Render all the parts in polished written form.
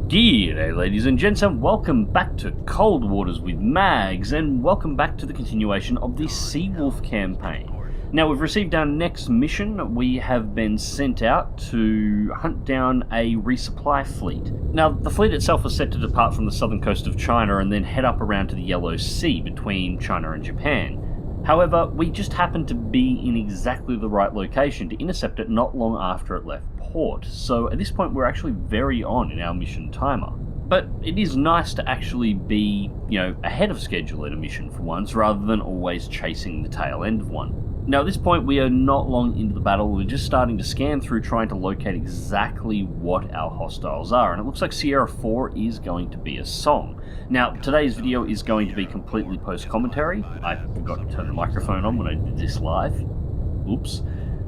G'day ladies and gents, and welcome back to Cold Waters with Mags, and welcome back to the continuation of the Seawolf campaign. Now we've received our next mission. We have been sent out to hunt down a resupply fleet. Now the fleet itself was set to depart from the southern coast of China and then head up around to the Yellow Sea between China and Japan. However, we just happened to be in exactly the right location to intercept it not long after it left port, so at this point we're actually very on in our mission timer. But it is nice to actually be, ahead of schedule in a mission for once, rather than always chasing the tail end of one. Now at this point we are not long into the battle, we're just starting to scan through trying to locate exactly what our hostiles are, and it looks like Sierra 4 is going to be a song. Now today's video is going to be completely post-commentary. I forgot to turn the microphone on when I did this live. Oops.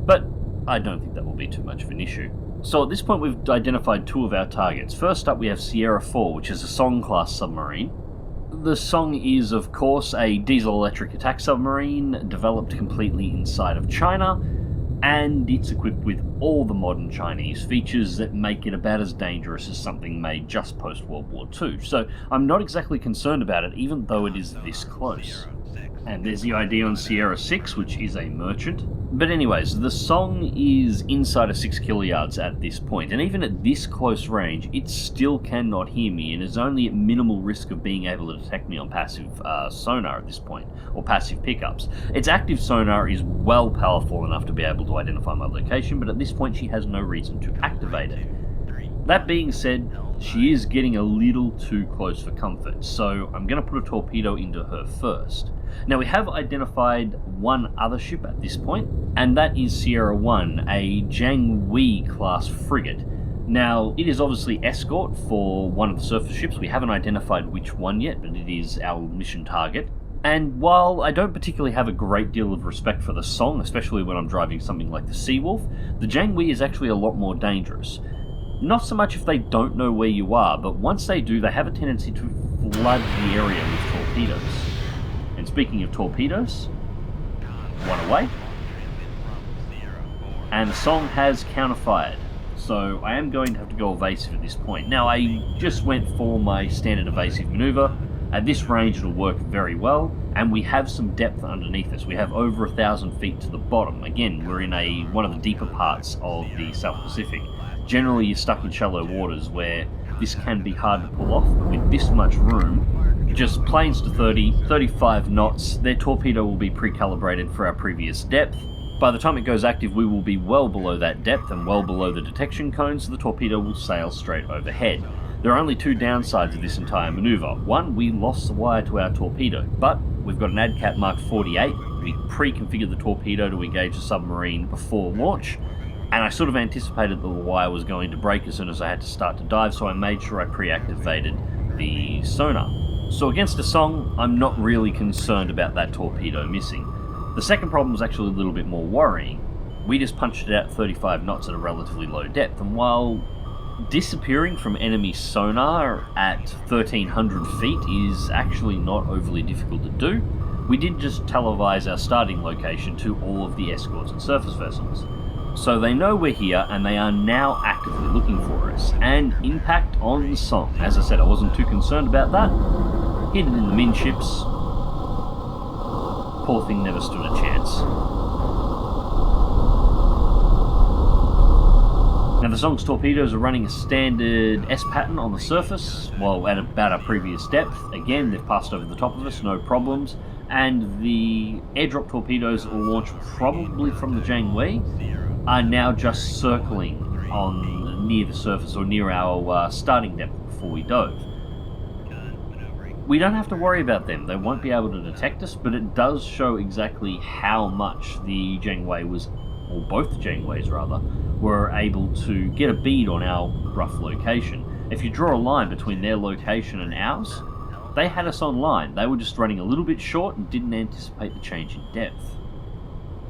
But I don't think that will be too much of an issue. So at this point we've identified two of our targets. First up we have Sierra 4, which is a Fuqing-Class submarine. The Song is, of course, a diesel-electric attack submarine developed completely inside of China, and it's equipped with all the modern Chinese features that make it about as dangerous as something made just post-World War II. So I'm not exactly concerned about it, even though it is this close. And there's the ID on Sierra 6, which is a merchant. But anyways, the Song is inside of 6 kiloyards at this point, and even at this close range, it still cannot hear me and is only at minimal risk of being able to detect me on passive sonar at this point, or passive pickups. Its active sonar is well powerful enough to be able to identify my location, but at this point she has no reason to activate it. That being said, she is getting a little too close for comfort, so I'm going to put a torpedo into her first. Now we have identified one other ship at this point, and that is Sierra 1, a Jianghui-class frigate. Now, it is obviously escort for one of the surface ships. We haven't identified which one yet, but it is our mission target. And while I don't particularly have a great deal of respect for the Song, especially when I'm driving something like the Seawolf, the Jianghui is actually a lot more dangerous. Not so much if they don't know where you are, but once they do, they have a tendency to flood the area with torpedoes. And speaking of torpedoes, one away, and the Song has counterfired, so I am going to have to go evasive at this point. Now I just went for my standard evasive maneuver. At this range it'll work very well, and we have some depth underneath us. We have over 1,000 feet to the bottom. Again, we're in one of the deeper parts of the South Pacific. Generally you're stuck in shallow waters where this can be hard to pull off, but with this much room, just planes to 30, 35 knots, their torpedo will be pre-calibrated for our previous depth. By the time it goes active, we will be well below that depth and well below the detection cone, so the torpedo will sail straight overhead. There are only two downsides of this entire maneuver. One, we lost the wire to our torpedo, but we've got an ADCAT Mark 48. We pre-configured the torpedo to engage the submarine before launch, and I sort of anticipated that the wire was going to break as soon as I had to start to dive, so I made sure I pre-activated the sonar. So against a Song, I'm not really concerned about that torpedo missing. The second problem was actually a little bit more worrying. We just punched it out 35 knots at a relatively low depth, and while disappearing from enemy sonar at 1,300 feet is actually not overly difficult to do, we did just televise our starting location to all of the escorts and surface vessels. So they know we're here, and they are now actively looking for us. And impact on the Song. As I said, I wasn't too concerned about that. Hit it in the midships. Poor thing never stood a chance. Now the Song's torpedoes are running a standard S pattern on the surface, while at about our previous depth. Again, they've passed over the top of us, no problems. And the airdrop torpedoes that were launched probably from the Jianghui are now just circling on near the surface or near our starting depth before we dove. We don't have to worry about them. They won't be able to detect us, but it does show exactly how much the Jianghui or both the Jianghuis rather, were able to get a bead on our rough location. If you draw a line between their location and ours, they had us on line. They were just running a little bit short and didn't anticipate the change in depth.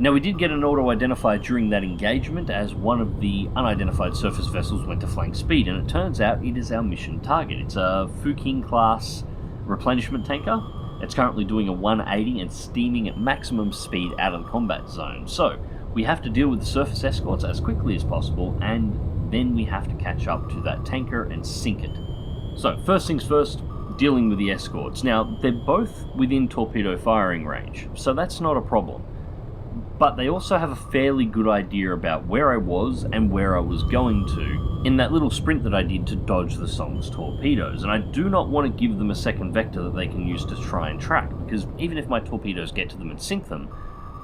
Now we did get an auto-identifier during that engagement as one of the unidentified surface vessels went to flank speed, and it turns out it is our mission target. It's a Fuqing-Class replenishment tanker. It's currently doing a 180 and steaming at maximum speed out of the combat zone. So we have to deal with the surface escorts as quickly as possible, and then we have to catch up to that tanker and sink it. So, first things first, dealing with the escorts. Now, they're both within torpedo firing range, so that's not a problem. But they also have a fairly good idea about where I was and where I was going to in that little sprint that I did to dodge the Song's torpedoes, and I do not want to give them a second vector that they can use to try and track, because even if my torpedoes get to them and sink them,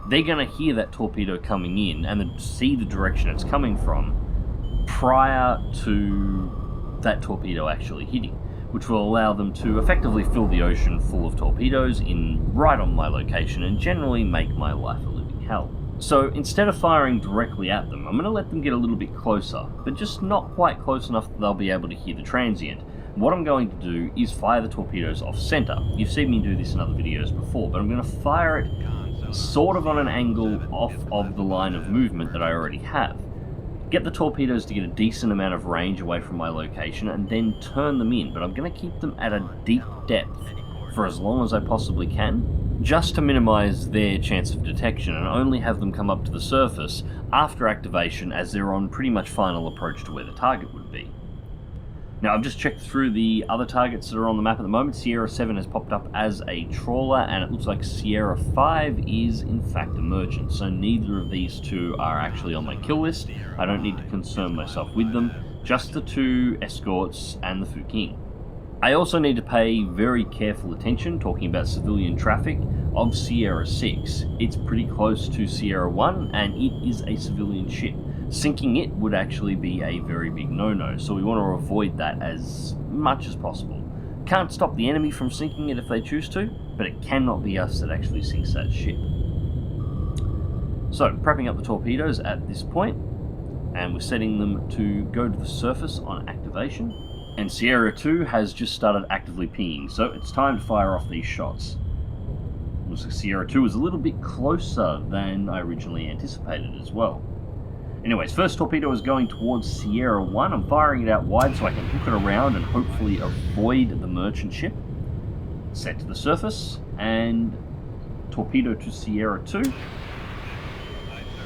they're going to hear that torpedo coming in and then see the direction it's coming from prior to that torpedo actually hitting, which will allow them to effectively fill the ocean full of torpedoes right on my location and generally make my life a living hell. So instead of firing directly at them, I'm going to let them get a little bit closer, but just not quite close enough that they'll be able to hear the transient. What I'm going to do is fire the torpedoes off center. You've seen me do this in other videos before, but I'm going to fire it sort of on an angle off of the line of movement that I already have. Get the torpedoes to get a decent amount of range away from my location and then turn them in, but I'm going to keep them at a deep depth for as long as I possibly can, just to minimize their chance of detection, and only have them come up to the surface after activation as they're on pretty much final approach to where the target would be. Now, I've just checked through the other targets that are on the map at the moment. Sierra 7 has popped up as a trawler, and it looks like Sierra 5 is in fact a merchant, so neither of these two are actually on my kill list. I don't need to concern myself with them, just the two escorts and the Fuqing. I also need to pay very careful attention, talking about civilian traffic, of Sierra 6. It's pretty close to Sierra 1, and it is a civilian ship. Sinking it would actually be a very big no-no, so we want to avoid that as much as possible. Can't stop the enemy from sinking it if they choose to, but it cannot be us that actually sinks that ship. So, prepping up the torpedoes at this point, and we're setting them to go to the surface on activation. And Sierra 2 has just started actively pinging, so it's time to fire off these shots. Looks like Sierra 2 is a little bit closer than I originally anticipated as well. Anyways, first torpedo is going towards Sierra 1. I'm firing it out wide so I can hook it around and hopefully avoid the merchant ship. Set to the surface, and torpedo to Sierra 2.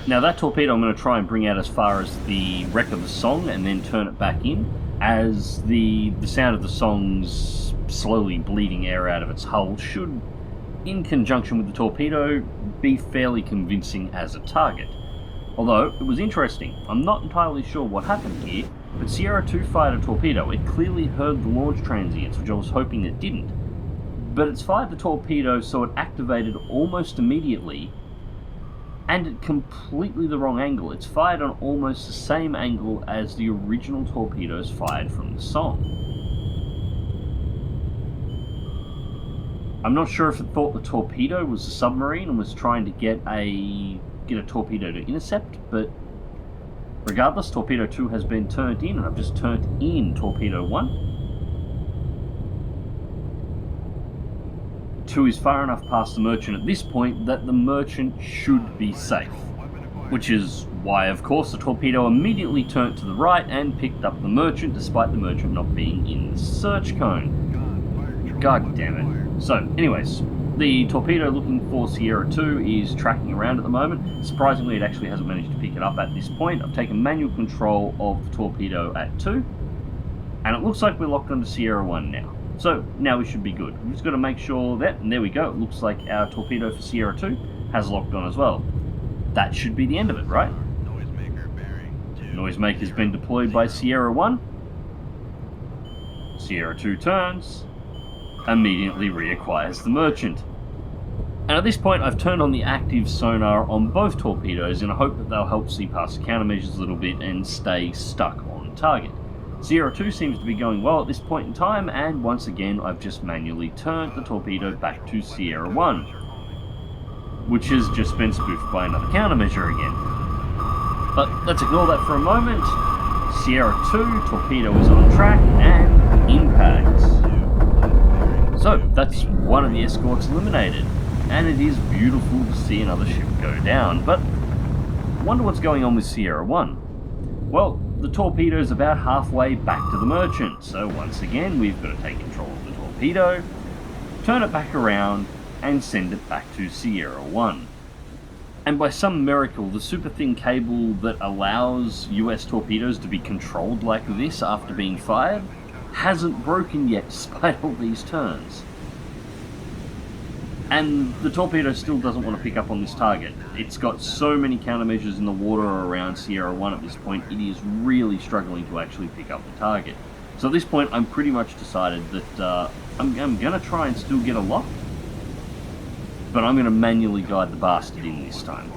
Now that torpedo I'm going to try and bring out as far as the wreck of the Song and then turn it back in, as the sound of the Song's slowly bleeding air out of its hull should, in conjunction with the torpedo, be fairly convincing as a target. Although, it was interesting. I'm not entirely sure what happened here, but Sierra 2 fired a torpedo. It clearly heard the launch transients, which I was hoping it didn't. But it's fired the torpedo so it activated almost immediately, and at completely the wrong angle. It's fired on almost the same angle as the original torpedoes fired from the Song. I'm not sure if it thought the torpedo was the submarine and was trying to get a torpedo to intercept, but regardless, torpedo 2 has been turned in, and I've just turned in torpedo 1. 2 is far enough past the merchant at this point that the merchant should be safe, which is why, of course, the torpedo immediately turned to the right and picked up the merchant, despite the merchant not being in the search cone. God damn it. So, anyways, the torpedo looking for Sierra 2 is tracking around at the moment. Surprisingly, it actually hasn't managed to pick it up at this point. I've taken manual control of the torpedo at 2, and it looks like we're locked onto Sierra 1 now. So, now we should be good. We've just got to make sure that, and there we go, it looks like our torpedo for Sierra 2 has locked on as well. That should be the end of it, right? Noisemaker's been deployed by Sierra 1. Sierra 2 turns, immediately reacquires the merchant. And at this point I've turned on the active sonar on both torpedoes in a hope that they'll help see past the countermeasures a little bit and stay stuck on target. Sierra 2 seems to be going well at this point in time, and once again I've just manually turned the torpedo back to Sierra 1, which has just been spoofed by another countermeasure again. But let's ignore that for a moment. Sierra 2, torpedo is on track and impact. So, that's one of the escorts eliminated, and it is beautiful to see another ship go down, but I wonder what's going on with Sierra 1. Well, the torpedo's about halfway back to the merchant, so once again we've got to take control of the torpedo, turn it back around, and send it back to Sierra 1. And by some miracle, the super thin cable that allows US torpedoes to be controlled like this after being fired hasn't broken yet despite all these turns. And the torpedo still doesn't want to pick up on this target. It's got so many countermeasures in the water around Sierra 1 at this point, it is really struggling to actually pick up the target. So at this point, I'm pretty much decided that I'm going to try and still get a lock, but I'm going to manually guide the bastard in this time.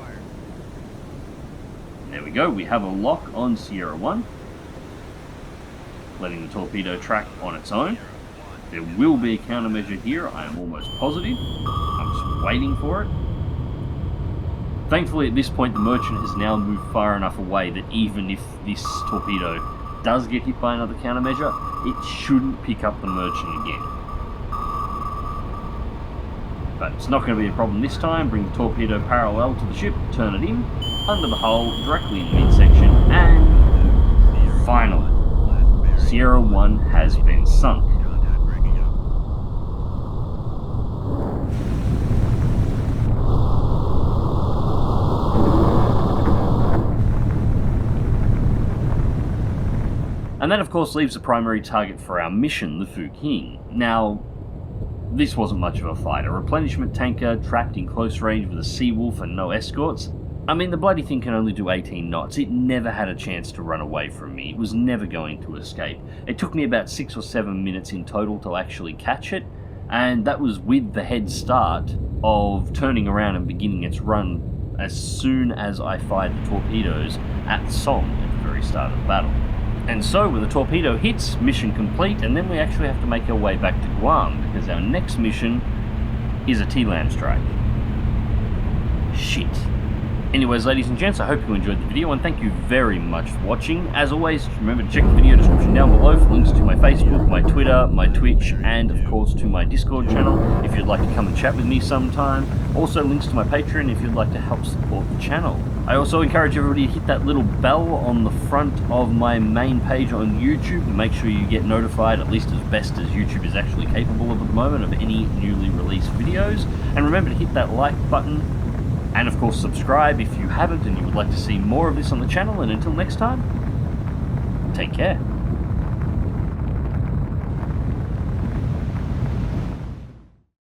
There we go, we have a lock on Sierra 1, letting the torpedo track on its own. There will be a countermeasure here, I am almost positive. I'm just waiting for it. Thankfully at this point the merchant has now moved far enough away that even if this torpedo does get hit by another countermeasure, it shouldn't pick up the merchant again. But it's not going to be a problem this time. Bring the torpedo parallel to the ship, turn it in, under the hull, directly in the midsection, and finally, Sierra 1 has been sunk. And that of course leaves the primary target for our mission, the Fuqing. Now, this wasn't much of a fight. A replenishment tanker trapped in close range with a Seawolf and no escorts. I mean, the bloody thing can only do 18 knots. It never had a chance to run away from me. It was never going to escape. It took me about 6 or 7 minutes in total to actually catch it, and that was with the head start of turning around and beginning its run as soon as I fired the torpedoes at Song at the very start of the battle. And so when the torpedo hits, mission complete, and then we actually have to make our way back to Guam, because our next mission is a T-Land strike. Shit. Anyways, ladies and gents, I hope you enjoyed the video, and thank you very much for watching. As always, remember to check the video description down below for links to my Facebook, my Twitter, my Twitch, and of course to my Discord channel if you'd like to come and chat with me sometime. Also links to my Patreon if you'd like to help support the channel. I also encourage everybody to hit that little bell on the front of my main page on YouTube to make sure you get notified, at least as best as YouTube is actually capable of at the moment, of any newly released videos. And remember to hit that like button, and of course subscribe if you haven't and you would like to see more of this on the channel. And until next time, take care.